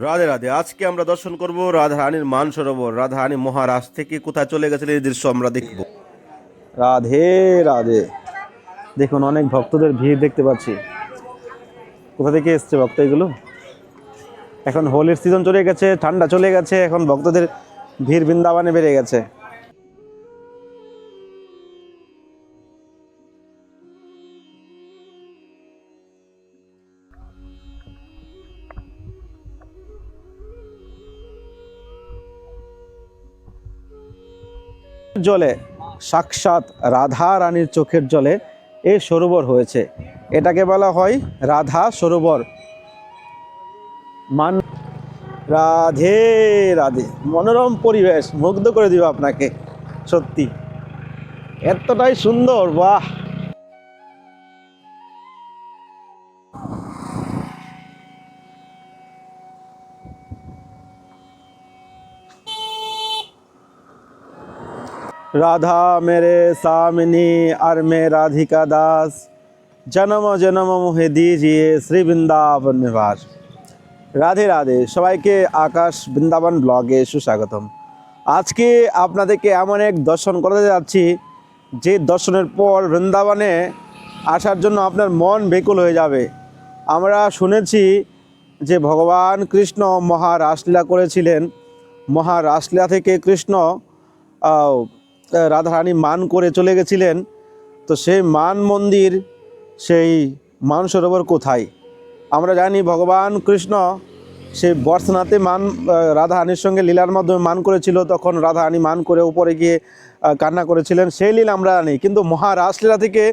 রাধে রাধে। আজকে আমরা দর্শন করব রাধারানীর মানসরোবর। রাধারানী মহারাজ থেকে কোথায় চলে গেছিলেন এই দৃশ্য আমরা দেখব। রাধে রাধে। দেখুন অনেক ভক্তদের ভিড় দেখতে পাচ্ছি। কোথা থেকে এসছে ভক্ত এগুলো? এখন হোলির সিজন চলে গেছে, ঠান্ডা চলে গেছে, এখন ভক্তদের ভিড় বৃন্দাবনে বেড়ে গেছে। জলে সাক্ষাৎ রাধা রানীর চোখের জলে এই সরোবর হয়েছে। এটাকে বলা হয় রাধা সরোবর। মান রাধে রাধে। মনোরম পরিবেশ মুগ্ধ করে দিব আপনাকে, সত্যি এতটাই সুন্দর। বাহ! राधा मेरे सामिनी और मैं राधिका दास, जन्म जन्म मुहे दीजिए श्री বৃন্দাবন নিবাস। রাধে রাধে। সবাইকে আকাশ বৃন্দাবন ব্লগে সুস্বাগতম। আজকে আপনাদেরকে এমন এক দর্শন করতে যাচ্ছি যে দর্শনের পর বৃন্দাবনে আসার জন্য আপনার মন বেকুল হয়ে যাবে। আমরা শুনেছি যে ভগবান কৃষ্ণ মহারাসলীলা করেছিলেন। মহারাসলীলা থেকে কৃষ্ণ রাধারানী মান করে চলে গেছিলেন। তো সেই মান মন্দির, সেই মানসরোবর কোথায়? আমরা জানি ভগবান কৃষ্ণ সেই বর্ষনাতে রাধারানীর সঙ্গে লীলার মাধ্যমে মান করেছিল। তখন রাধারানী মান করে উপরে গিয়ে কান্না করেছিলেন, সেই লীলা আমরা জানি। কিন্তু মহারাসলীলা থেকে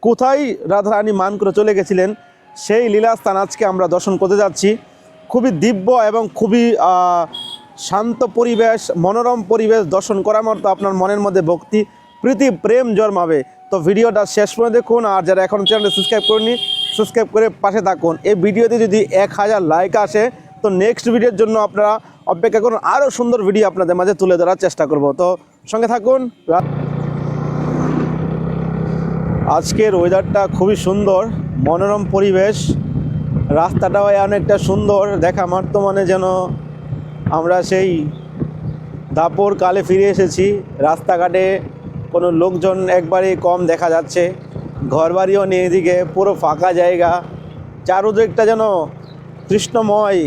কোথায় রাধারানী মান করে চলে গেছিলেন সেই লীলাস্থান আজকে আমরা দর্শন করতে যাচ্ছি। খুবই দিব্য এবং খুবই শান্ত পরিবেশ, মনোরম পরিবেশ দর্শন করার মতো আপনার মনের মধ্যে ভক্তি, প্রীতি, প্রেম জন্মাবে। তো ভিডিওটা শেষ পর্যন্ত দেখুন। আর যারা এখন চ্যানেলটা সাবস্ক্রাইব করেনি, সাবস্ক্রাইব করে পাশে থাকুন। এই ভিডিওতে যদি 1000 লাইক আসে তো নেক্সট ভিডিওর জন্য আপনারা অপেক্ষা করুন। আরও সুন্দর ভিডিও আপনাদের মাঝে তুলে ধরার চেষ্টা করব। তো সঙ্গে থাকুন। আজকের ওয়েদারটা খুবই সুন্দর, মনোরম পরিবেশ, রাস্তাটাও অনেকটা সুন্দর। দেখা মাত্র মানে যেন আমরা সেই দাপর কালে ফিরে এসেছি। রাস্তাঘাটে কোনো লোকজন একবারে কম দেখা যাচ্ছে, ঘরবাড়িও নেই, এদিকে পুরো ফাঁকা জায়গা, চারদিকটা যেন কৃষ্ণময়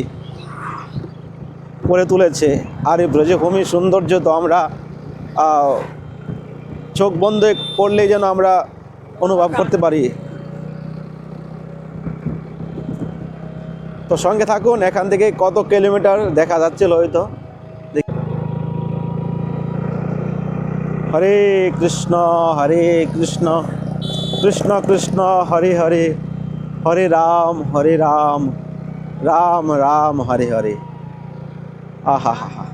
করে তুলেছে। আর এই ব্রজভূমির সৌন্দর্য তো আমরা চোখ বন্ধ করলেই যেন আমরা অনুভব করতে পারি। তো সঙ্গে থাকুন। এখান থেকে কত কিলোমিটার দেখা যাচ্ছিল হয়তো। হরে কৃষ্ণ কৃষ্ণ কৃষ্ণ হরে হরে, হরে রাম রাম রাম হরে হরে। আহা হা হা,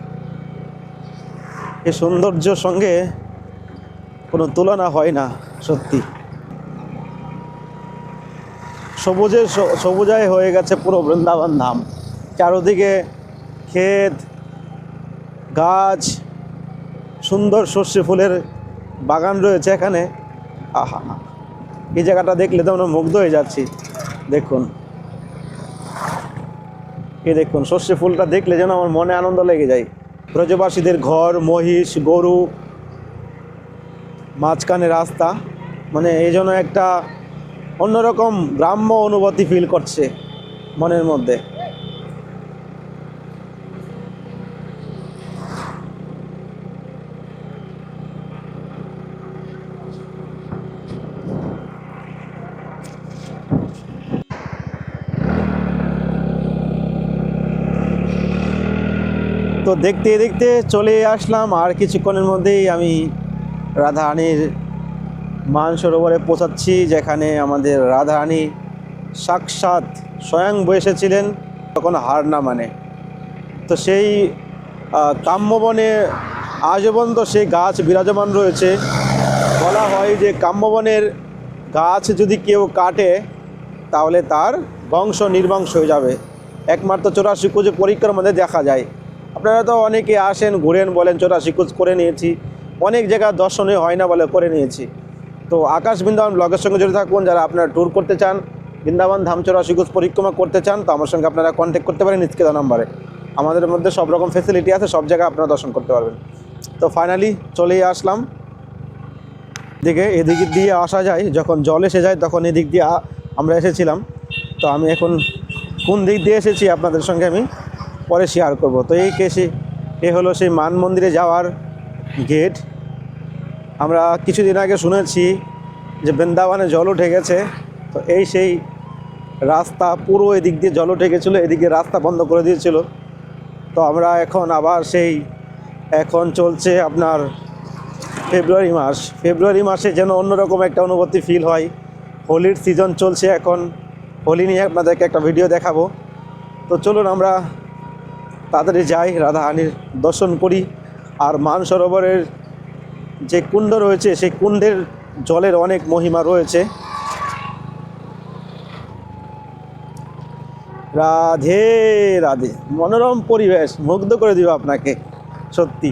এই সৌন্দর্যের সঙ্গে কোনো তুলনা হয় না সত্যি। সবুজায় হয়ে গেছে পুরো বৃন্দাবন ধাম। চারদিকে ক্ষেত, গাছ, সুন্দর সর্ষে ফুলের বাগান রয়েছে এখানে। আহা, এই জায়গাটা দেখলে তো আমরা মুগ্ধ হয়ে যাচ্ছি। দেখুন, দেখুন সর্ষে ফুলটা দেখলে যেন আমার মনে আনন্দ লেগে যায়। ব্রজবাসীদের ঘর, মহিষ, গরু, মাঝখানে রাস্তা, মানে এই জন্য একটা অন্যরকম গ্রাম্য অনুভূতি ফিল করছে মনের মধ্যে। তো দেখতে দেখতে চলে আসলাম, আর কিছুক্ষণের মধ্যেই আমি রাধারানীর মানসরোবরে পৌঁছাচ্ছি, যেখানে আমাদের রাধারানী সাক্ষাৎ স্বয়ং বসেছিলেন, তখন হার না মানে। তো সেই কাম্যবনে আজ পর্যন্ত সেই গাছ বিরাজমান রয়েছে। বলা হয় যে কাম্যবনের গাছ যদি কেউ কাটে তাহলে তার বংশ নির্বংশ হয়ে যাবে। একমাত্র 84 কোজ পরিক্রমাতে দেখা যায়। আপনারা তো অনেকে আসেন, ঘুরেন, বলেন 84 কোজ করে নিয়েছি, অনেক জায়গা দর্শনে হয় না বলে করে নিয়েছি। তো আকাশ বৃন্দাবন ব্লগের সঙ্গে জড়িত থাকুন। যারা আপনারা ট্যুর করতে চান, বৃন্দাবন ধাম 84 কোজ পরিক্রমা করতে চান, তো আমার সঙ্গে আপনারা কন্ট্যাক্ট করতে পারেন স্ক্রিনে দেওয়া নাম্বারে। আমাদের মধ্যে সব রকম ফেসিলিটি আছে, সব জায়গায় আপনারা দর্শন করতে পারবেন। তো ফাইনালি চলেই আসলাম এদিক দিয়ে আসা যায়, যখন জল এসে যায় তখন এদিক দিয়ে আমরা এসেছিলাম। তো আমি এখন কোন দিক দিয়ে এসেছি আপনাদের সঙ্গে আমি পরে শেয়ার করব। তো এ হলো সেই মান মন্দিরে যাওয়ার গেট। আমরা কিছুদিন আগে শুনেছি যে বৃন্দাবনে জল উঠে গেছে, তো সেই রাস্তা পুরো এদিক দিয়ে জল উঠে গেছিলো, এদিকে রাস্তা বন্ধ করে দিয়েছিল। তো আমরা এখন আবার এখন চলছে আপনার ফেব্রুয়ারি মাসে যেন অন্যরকম একটা অনুভূতি ফিল হয়। হোলির সিজন চলছে এখন, হোলি নিয়ে আপনাদেরকে একটা ভিডিও দেখাবো। তো চলুন আমরা তাড়াতাড়ি যাই, রাধারানীর দর্শন করি। আর মানসরোবরের যে কুণ্ড রয়েছে সেই কুণ্ডের জলের অনেক মহিমা রয়েছে। রাধে রাধে, মনোরম পরিবেশ মুগ্ধ করে দিব আপনাকে, সত্যি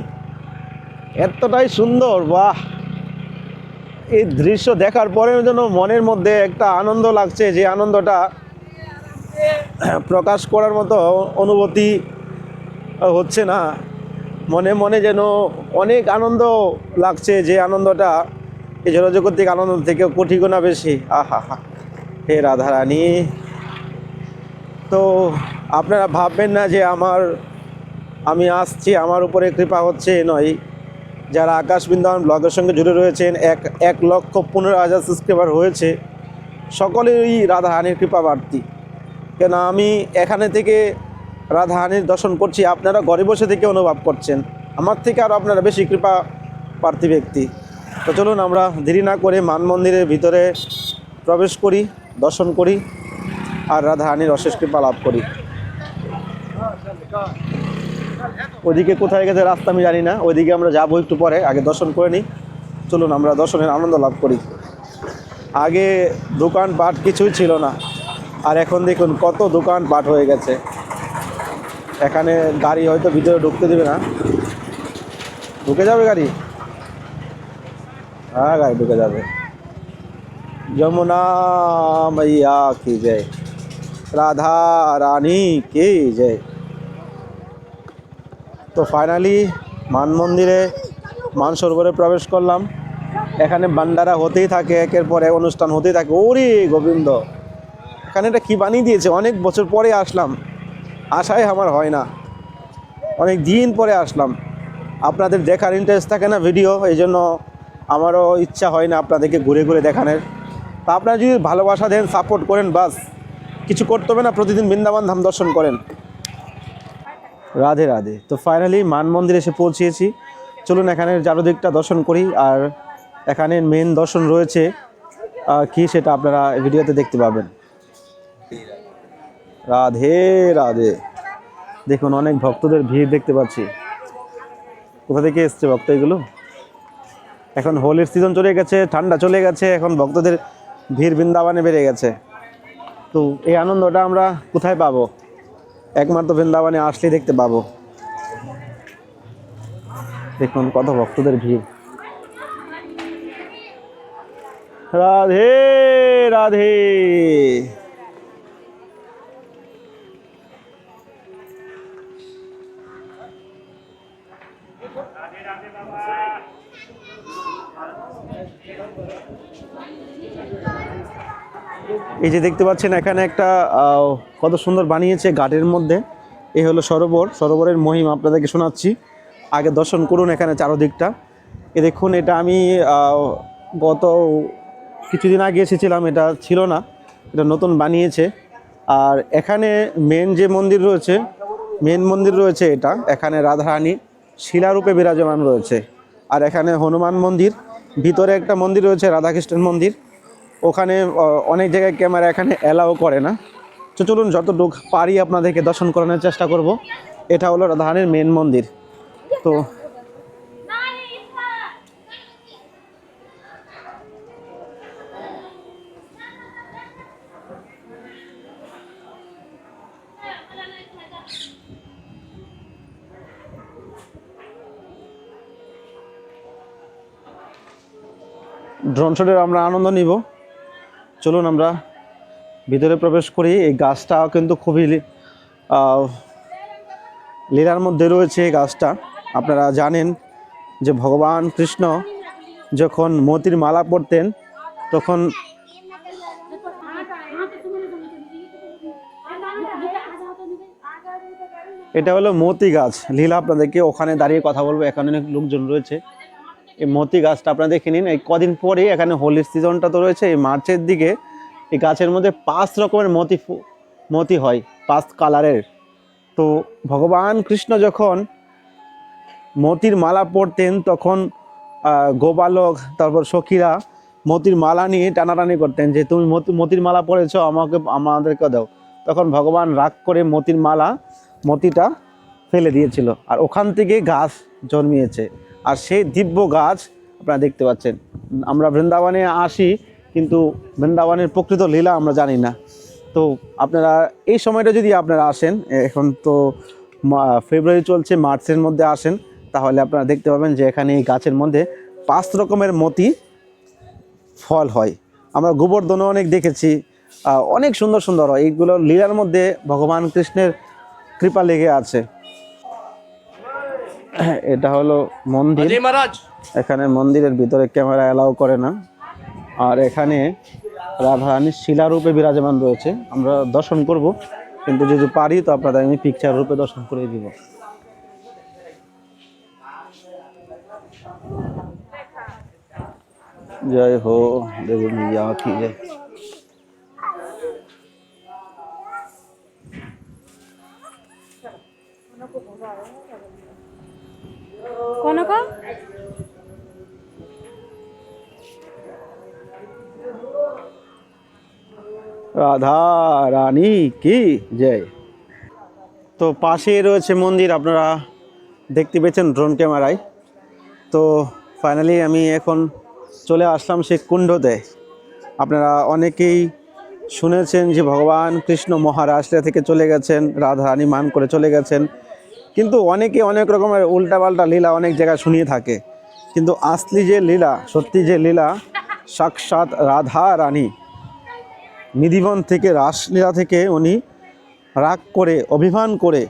এতটাই সুন্দর। বাহ, এই দৃশ্য দেখার পরে যেন মনের মধ্যে একটা আনন্দ লাগছে, যে আনন্দটা প্রকাশ করার মতো অনুভূতি হচ্ছে না। মনে মনে যেন অনেক আনন্দ লাগছে, যে আনন্দটা এই জলজগতিক আনন্দ থেকে কোটি গুণা বেশি। আহা হা, হে রাধারানী। তো আপনারা ভাববেন না যে আমি আসছি আমার উপরে কৃপা হচ্ছে, নয়। যারা আকাশ বৃন্দাবন ব্লগের সঙ্গে জুড়ে রয়েছেন, 1,15,000 সাবস্ক্রাইবার হয়েছে, সকলেরই রাধারানীর কৃপা বাড়তি। কেন আমি এখানে থেকে রাধারানীর দর্শন করছি, আপনারা ঘরে বসে থেকে অনুভব করছেন। আমার থেকে আরও আপনারা বেশি কৃপা প্রার্থী ব্যক্তি। তো চলুন আমরা দেরি না করে মান মন্দিরের ভিতরে প্রবেশ করি, দর্শন করি আর রাধারানীর অশেষ কৃপা লাভ করি। ওইদিকে কোথায় গেছে রাস্তা আমি জানি না, ওইদিকে আমরা যাবো একটু পরে, আগে দর্শন করে নিই। চলুন আমরা দর্শনের আনন্দ লাভ করি। আগে দোকানপাট কিছুই ছিল না, আর এখন দেখুন কত দোকানপাট হয়ে গেছে। এখানে গাড়ি হয়তো ভিতরে ঢুকতে দেবে না। ঢুকে যাবে গাড়ি? হ্যাঁ, গাড়ি ঢুকে যাবে। যমুনা मैया की जय, রাধা রানী কি জয়। তো ফাইনালি মান মন্দিরে, মানসরোবরে প্রবেশ করলাম। এখানে ভান্ডারা হতেই থাকে, একের পর এক অনুষ্ঠান হতেই থাকে। ওরে গোবিন্দ, এখানে এটা কী বানিয়ে দিয়েছে! অনেক বছর পরে আসলাম, আশাই আমার হয় না, অনেক দিন পরে আসলাম। আপনাদের দেখার ইন্টারেস্ট থাকে না ভিডিও, এই জন্য আমারও ইচ্ছা হয় না আপনাদেরকে ঘুরে ঘুরে দেখানোর। তা আপনারা যদি ভালোবাসা দেন, সাপোর্ট করেন, বাস কিছু করতে হবে না, প্রতিদিন বৃন্দাবন ধাম দর্শন করেন। রাধে রাধে। তো ফাইনালি মান মন্দিরে এসে পৌঁছিয়েছি। চলুন এখানের চারদিকটা দর্শন করি। আর এখানে মেন দর্শন রয়েছে কি, সেটা আপনারা ভিডিওতে দেখতে পাবেন। রাধে রাধে। দেখুন অনেক ভক্তদের ভিড় দেখতে পাচ্ছি। কোথা থেকে এসছে ভক্ত এগুলো? এখন হোলির সিজন চলে গেছে, ঠান্ডা চলে গেছে, এখন ভক্তদের ভিড় বৃন্দাবনে বেড়ে গেছে। তো এই আনন্দটা আমরা কোথায় পাবো? একমাত্র বৃন্দাবনে আসলেই দেখতে পাবো। দেখুন কত ভক্তদের ভিড়। রাধে রাধে। এই যে দেখতে পাচ্ছেন এখানে একটা কত সুন্দর বানিয়েছে ঘাটের মধ্যে। এই হলো সরোবরের মহিমা আপনাদেরকে শোনাচ্ছি। আগে দর্শন করুন এখানে চারদিকটা। দেখুন এটা আমি গত কিছুদিন আগে এসেছিলাম, এটা ছিল না, এটা নতুন বানিয়েছে। আর এখানে মেন মন্দির রয়েছে এটা। এখানে রাধারানী শিলারূপে বিরাজমান রয়েছে। আর এখানে হনুমান মন্দির, ভিতরে একটা মন্দির রয়েছে রাধাকৃষ্ণের মন্দির। ওখানে অনেক জায়গায় ক্যামেরা এখানে অ্যালাউ করে না। তো চলুন যতটুকু পারি আপনাদেরকে দর্শন করানোর চেষ্টা করব। এটা হলো রাধারানীর মেন মন্দির। তো ড্রোন শটের আমরা আনন্দ নিব। চলুন আমরা ভিতরে প্রবেশ করি। এই গাছটা কিন্তু খুবই লীলার মধ্যে রয়েছে এই গাছটা। আপনারা জানেন যে ভগবান কৃষ্ণ যখন মতির মালা পরতেন তখন এটা হলো মতি গাছ। লীলা আপনাদেরকে ওখানে দাঁড়িয়ে কথা বলবো, এখানে অনেক লোকজন রয়েছে। এই মতি গাছটা আপনারা দেখে নিন। এই কদিন পরে এখানে হোলির সিজনটা তো রয়েছে, এই মার্চের দিকে এই গাছের মধ্যে 5 রকমের মতি হয়, 5 কালারের। তো ভগবান কৃষ্ণ যখন মতির মালা পরতেন তখন গোপালক তারপর সখীরা মতির মালা নিয়ে টানাটানি করতেন যে তুমি মতির মালা পরেছো, আমাদেরকে দাও। তখন ভগবান রাগ করে মতিটা ফেলে দিয়েছিল, আর ওখান থেকে গাছ জন্মিয়েছে। আর সেই দিব্য গাছ আপনারা দেখতে পাচ্ছেন। আমরা বৃন্দাবনে আসি কিন্তু বৃন্দাবনের প্রকৃত লীলা আমরা জানি না। তো আপনারা এই সময়টা যদি আপনারা আসেন, এখন তো ফেব্রুয়ারি চলছে, মার্চের মধ্যে আসেন, তাহলে আপনারা দেখতে পাবেন যে এখানে এই গাছের মধ্যে 5 রকমের মতি ফল হয়। আমরা গোবর্ধনও অনেক দেখেছি, অনেক সুন্দর সুন্দর হয়। এইগুলো লীলার মধ্যে ভগবান কৃষ্ণের কৃপা লেগে আছে। এটা হলো মন্দির, এখানে মন্দিরের ভিতরে ক্যামেরা অ্যালাউ করে না। আর এখানে রাধারানীর শিলারূপে বিরাজমান রয়েছে, আমরা দর্শন করব, কিন্তু যদি পারি তো আপনাদের আমি পিকচার রূপে দর্শন করে দিব। জয় হো দেবী मैया की जय। कोनको রাধা রানী কি জয়। তো পাশেই রয়েছে মন্দির, আপনারা দেখতে পেয়েছেন ড্রোন ক্যামেরায়। তো ফাইনালি আমি এখন চলে আসলাম সেই কুণ্ডতে। আপনারা অনেকেই শুনেছেন যে ভগবান কৃষ্ণ মহারাষ্ট্র থেকে চলে গেছেন, রাধারানী মান করে চলে গেছেন, কিন্তু অনেকে অনেক রকমের উল্টাপাল্টা লীলা অনেক জায়গায় শুনিয়ে থাকে। কিন্তু আসলি যে লীলা, সত্যি যে লীলা, সাক্ষাৎ রাধা রানী নিধিবন থেকে, রাসলীলা থেকে উনি রাগ করে অভিমান করে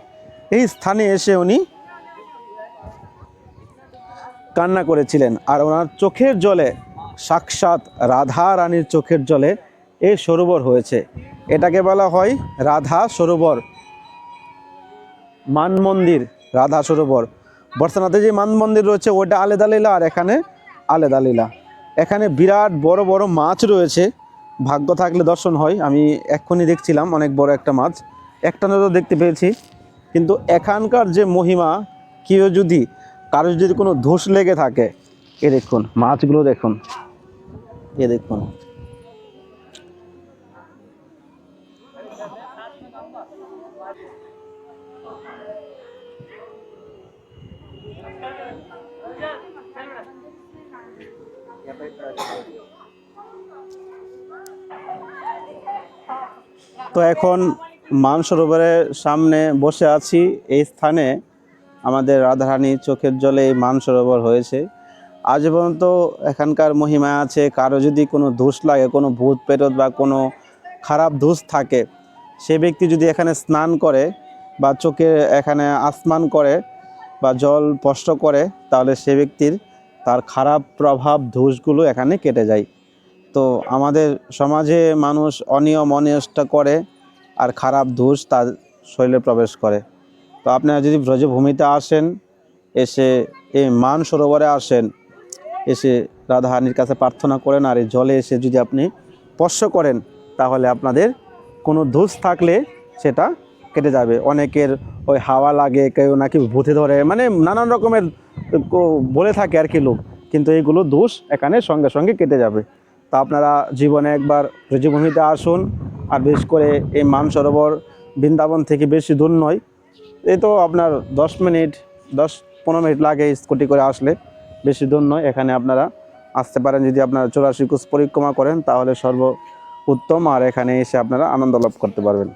এই স্থানে এসে উনি কান্না করেছিলেন। আর ওনার চোখের জলে, সাক্ষাৎ রাধা রানীর চোখের জলে এই সরোবর হয়েছে। এটাকে বলা হয় রাধা সরোবর, মান মন্দির, রাধা সরোবর। বর্ষানাথে যে মান মন্দির রয়েছে ওটা আলাদা লীলা, আর এখানে আলাদা লীলা। এখানে বিরাট বড় বড় মাছ রয়েছে, ভাগ্য থাকলে দর্শন হয়। আমি এক্ষুনি দেখছিলাম অনেক বড় একটা মাছ, একটা নজর দেখতে পেয়েছি। কিন্তু এখানকার যে মহিমা, কারো যদি কোনো দোষ লেগে থাকে, এ দেখুন মাছগুলো দেখুন, এ দেখুন। তো এখন মানসরোবরের সামনে বসে আছি। এই স্থানে আমাদের রাধারানীর চোখের জলে এই মানসরোবর হয়েছে। আজ পর্যন্ত এখানকার মহিমা আছে, কারো যদি কোনো দোষ লাগে, কোনো ভূত প্রেরত বা কোনো খারাপ দোষ থাকে, সে ব্যক্তি যদি এখানে স্নান করে বা চোখে এখানে আসমান করে বা জল স্পর্শ করে, তাহলে সে ব্যক্তির তার খারাপ প্রভাব দোষগুলো এখানে কেটে যায়। তো আমাদের সমাজে মানুষ অনিয়ম অনিষ্টা করে আর খারাপ দোষ তার শরীরে প্রবেশ করে। তো আপনারা যদি ব্রজভূমিতে আসেন, এসে এই মান সরোবরে আসেন, এসে রাধারানীর কাছে প্রার্থনা করেন, আর এই জলে এসে যদি আপনি স্পর্শ করেন, তাহলে আপনাদের কোনো দোষ থাকলে সেটা কেটে যাবে। অনেকের ওই হাওয়া লাগে, কেউ নাকি ভূতে ধরে, মানে নানান রকমের বলে থাকে আর কি লোক, কিন্তু এইগুলো দোষ এখানে সঙ্গে সঙ্গে কেটে যাবে। তা আপনারা জীবনে একবার ব্রজভূমিতে আসুন। আর বিশেষ করে এই মানসরোবর বৃন্দাবন থেকে বেশি দূর নয়, এই তো আপনার 10-15 মিনিট লাগে স্কুটি করে আসলে, বেশি দূর নয়। এখানে আপনারা আসতে পারেন, যদি আপনারা 84 কোষ পরিক্রমা করেন তাহলে সর্ব উত্তম, আর এখানে এসে আপনারা আনন্দ লাভ করতে পারবেন।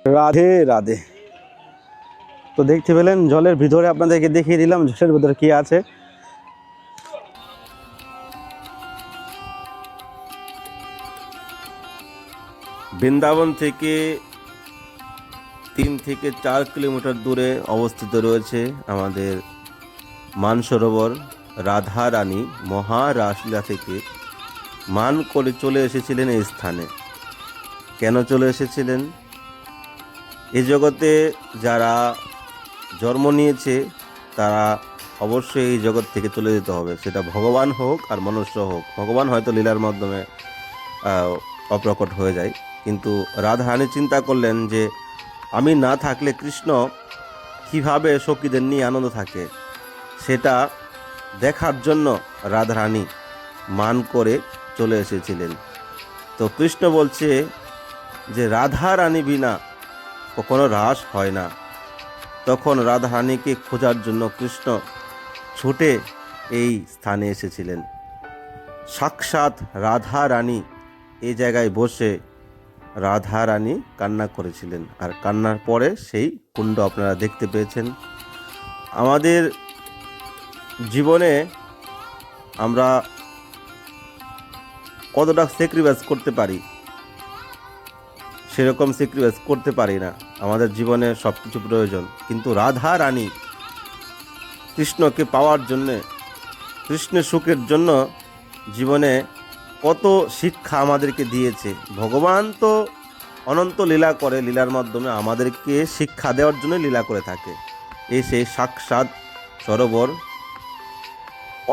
রাধে রাধে। তো দেখতে পেলেন জলের ভিতরে, আপনাদেরকে দেখিয়ে দিলাম জলের ভিতরে কি আছে। বৃন্দাবন থেকে 3 থেকে 4 কিলোমিটার দূরে অবস্থিত রয়েছে আমাদের মানসরোবর। রাধা রানী মহারাসলীলা থেকে মান করে চলে এসেছিলেন এই স্থানে। কেন চলে এসেছিলেন? এই জগতে যারা জন্ম নিয়েছে তারা অবশ্যই এই জগৎ থেকে চলে যেতে হবে, সেটা ভগবান হোক আর মনুষ্য হোক। ভগবান হয়তো লীলার মাধ্যমে অপ্রকট হয়ে যায়, কিন্তু রাধারানী চিন্তা করলেন যে আমি না থাকলে কৃষ্ণ কিভাবে সখীদের নিয়ে আনন্দ থাকে, সেটা দেখার জন্য রাধারানী মান করে চলে এসেছিলেন। তো কৃষ্ণ বলছে যে রাধারানী বিনা কখনো রাস হয় না। তখন রাধারানীকে খোঁজার জন্য কৃষ্ণ ছুটে এই স্থানে এসেছিলেন। সাক্ষাৎ রাধারানী এই জায়গায় বসে রাধারানী কান্না করেছিলেন, আর কান্নার পরে সেই কুণ্ড আপনারা দেখতে পেয়েছেন। আমাদের জীবনে আমরা কতটা স্যাক্রিফাইস করতে পারি, সেরকম স্যাক্রিফাইস করতে পারি না। আমাদের জীবনে সব কিছু প্রয়োজন, কিন্তু রাধা রানী কৃষ্ণকে পাওয়ার জন্যে, কৃষ্ণের সুখের জন্য জীবনে কত শিক্ষা আমাদেরকে দিয়েছে। ভগবান তো অনন্ত লীলা করে, লীলার মাধ্যমে আমাদেরকে শিক্ষা দেওয়ার জন্য লীলা করে থাকে। এই সেই সাক্ষাৎ সরোবর,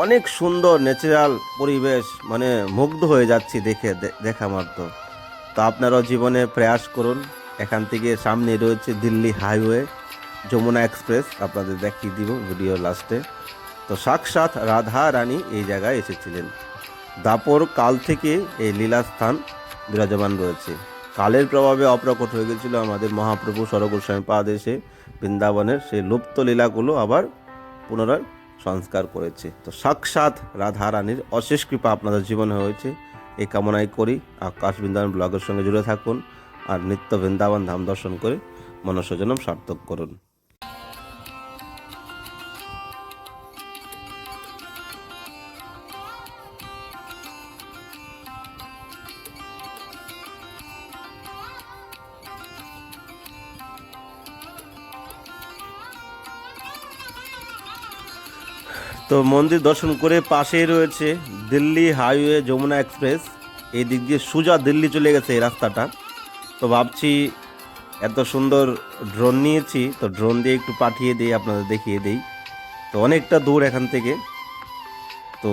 অনেক সুন্দর ন্যাচারাল পরিবেশ, মানে মুগ্ধ হয়ে যাচ্ছি দেখা মাত্র। তো আপনারাও জীবনে প্রয়াস করুন। এখান থেকে সামনে রয়েছে দিল্লি হাইওয়ে, যমুনা এক্সপ্রেস, আপনাদের দেখিয়ে দিব ভিডিও লাস্টে। তো সাক্ষাৎ রাধা রানী এই জায়গায় এসেছিলেন। দাপর কাল থেকে এই লীলাস্থান বিরাজমান রয়েছে। কালের প্রভাবে অপ্রকট হয়ে গেছিল আমাদের মহাপ্রভু সরগোস্বামী পাদ এসে বৃন্দাবনের সেই লুপ্ত লীলাগুলো আবার পুনরায় সংস্কার করেছে। তো সাক্ষাৎ রাধা রানীর অশেষ কৃপা আপনাদের জীবনে হয়েছে, এই কামনাই করি। আকাশ বৃন্দাবন ব্লগের সঙ্গে জুড়ে থাকুন আর নিত্য বৃন্দাবন ধাম দর্শন করে মনুষ্য জন্ম সার্থক করুন। তো মন্দির দর্শন করে পাশেই রয়েছে দিল্লি হাইওয়ে, যমুনা এক্সপ্রেস। এই দিক দিয়ে সোজা দিল্লি চলে গেছে এই রাস্তাটা। তো ভাবছি এত সুন্দর ড্রোন নিয়েছি, তো ড্রোন দিয়ে একটু পাঠিয়ে দিই, আপনাদের দেখিয়ে দিই। তো অনেকটা দূর এখান থেকে, তো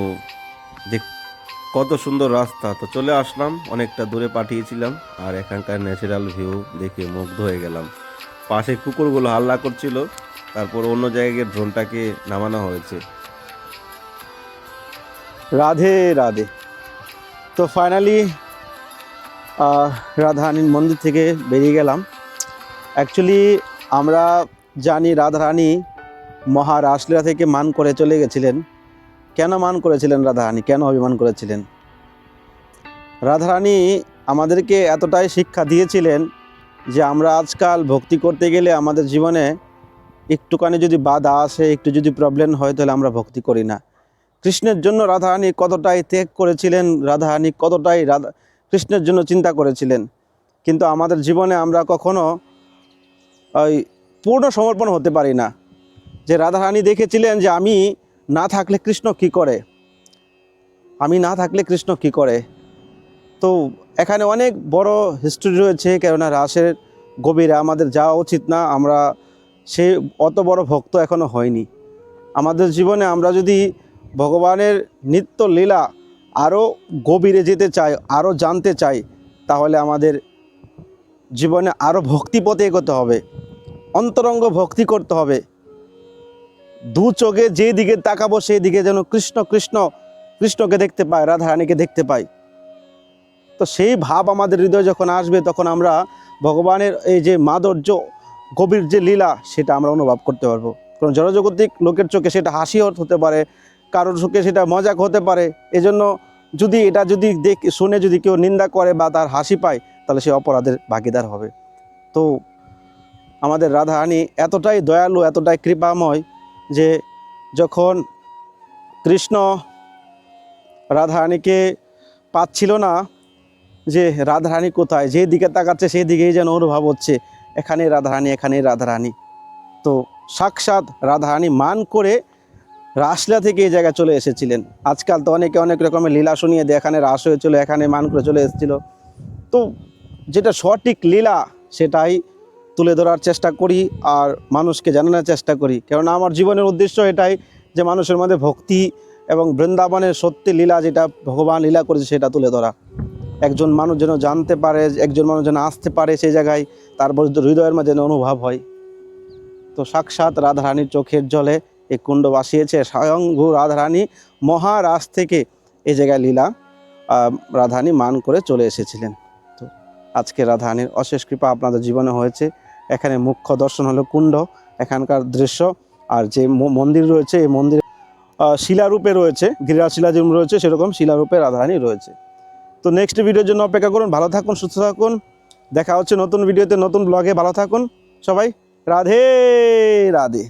দেখ কত সুন্দর রাস্তা। তো চলে আসলাম, অনেকটা দূরে পাঠিয়েছিলাম, আর এখানকার ন্যাচারাল ভিউ দেখে মুগ্ধ হয়ে গেলাম। পাশে কুকুরগুলো হাল্লা করছিল, তারপর অন্য জায়গায় ড্রোনটাকে নামানো হয়েছে। রাধে রাধে। তো ফাইনালি রাধারানীর মন্দির থেকে বেরিয়ে গেলাম। অ্যাকচুয়ালি আমরা জানি রাধারানী মহারাসলীলা থেকে মান করে চলে গেছিলেন। কেন মান করেছিলেন রাধারানী, কেন অভিমান করেছিলেন? রাধারানী আমাদেরকে এতটাই শিক্ষা দিয়েছিলেন যে আমরা আজকাল ভক্তি করতে গেলে আমাদের জীবনে একটুখানি যদি বাধা আসে, একটু যদি প্রবলেম হয়, তাহলে আমরা ভক্তি করি না। কৃষ্ণের জন্য রাধারানী কতটাই ত্যাগ করেছিলেন, রাধারানী কতটাই কৃষ্ণের জন্য চিন্তা করেছিলেন। কিন্তু আমাদের জীবনে আমরা কখনো ওই পূর্ণ সমর্পণ হতে পারি না। যে রাধারানী দেখেছিলেন যে আমি না থাকলে কৃষ্ণ কি করে, আমি না থাকলে কৃষ্ণ কি করে। তো এখানে অনেক বড় হিস্ট্রি রয়েছে, কেননা রাসের গভীরে আমাদের যাওয়া উচিত না। আমরা সে অত বড় ভক্ত এখনও হয়নি। আমাদের জীবনে আমরা যদি ভগবানের নিত্য লীলা আরও গভীরে যেতে চাই, আরও জানতে চাই, তাহলে আমাদের জীবনে আরও ভক্তি পথে এগোতে হবে, অন্তরঙ্গ ভক্তি করতে হবে। দু চোখে যেই দিকে তাকাবো সেই দিকে যেন কৃষ্ণ কৃষ্ণ কৃষ্ণকে দেখতে পাই, রাধারানীকে দেখতে পাই। তো সেই ভাব আমাদের হৃদয়ে যখন আসবে, তখন আমরা ভগবানের এই যে মাধুর্য, গভীর যে লীলা, সেটা আমরা অনুভব করতে পারবো। কারণ জড়জগতিক লোকের চোখে সেটা হাসি হতে পারে, কারোর চোখে সেটা মজাক হতে পারে। এজন্য এটা যদি শুনে যদি কেউ নিন্দা করে বা তার হাসি পায়, তাহলে সে অপরাধের ভাগিদার হবে। তো আমাদের রাধারানী এতটাই দয়ালু, এতটাই কৃপাময় যে যখন কৃষ্ণ রাধারানীকে পাচ্ছিল না, যে রাধারানী কোথায়, যে দিকে তাকাচ্ছে সেই দিকেই যেন অনুভব হচ্ছে এখানেই রাধারানী, এখানেই রাধারানী। তো সাক্ষাৎ রাধারানী মান করে রাসলীলা থেকে এই জায়গায় চলে এসেছিলেন। আজকাল তো অনেকে অনেক রকমের লীলা শুনিয়ে দেয়, এখানে রাস হয়েছিল, এখানে মান করে চলে এসেছিল। তো যেটা সঠিক লীলা সেটাই তুলে ধরার চেষ্টা করি আর মানুষকে জানানোর চেষ্টা করি, কেননা আমার জীবনের উদ্দেশ্য এটাই যে মানুষের মধ্যে ভক্তি এবং বৃন্দাবনের সত্যি লীলা, যেটা ভগবান লীলা করেছে সেটা তুলে ধরা। একজন মানুষ যেন জানতে পারে, একজন মানুষ যেন আসতে পারে সেই জায়গায়, তারপর হৃদয়ের মাঝে যেন অনুভব হয়। তো সাক্ষাৎ রাধারানীর চোখের জলে এই কুণ্ড বাসিয়েছে স্বয়ংভূ রাধারানী মহারাজ থেকে এই জায়গায় লীলা রাধারানী মান করে চলে এসেছিলেন। তো আজকে রাধারানীর অশেষ কৃপা আপনাদের জীবনে হয়েছে। এখানে মুখ্য দর্শন হলো কুণ্ড, এখানকার দৃশ্য, আর যে মন্দির রয়েছে এই মন্দির শিলারূপে রয়েছে, গিরিরাজ শিলা যেমন রয়েছে সেরকম শিলারূপে রাধারানী রয়েছে। তো নেক্সট ভিডিওর জন্য অপেক্ষা করুন। ভালো থাকুন, সুস্থ থাকুন, দেখা হচ্ছে নতুন ভিডিওতে, নতুন ব্লগে। ভালো থাকুন সবাই। রাধে রাধে।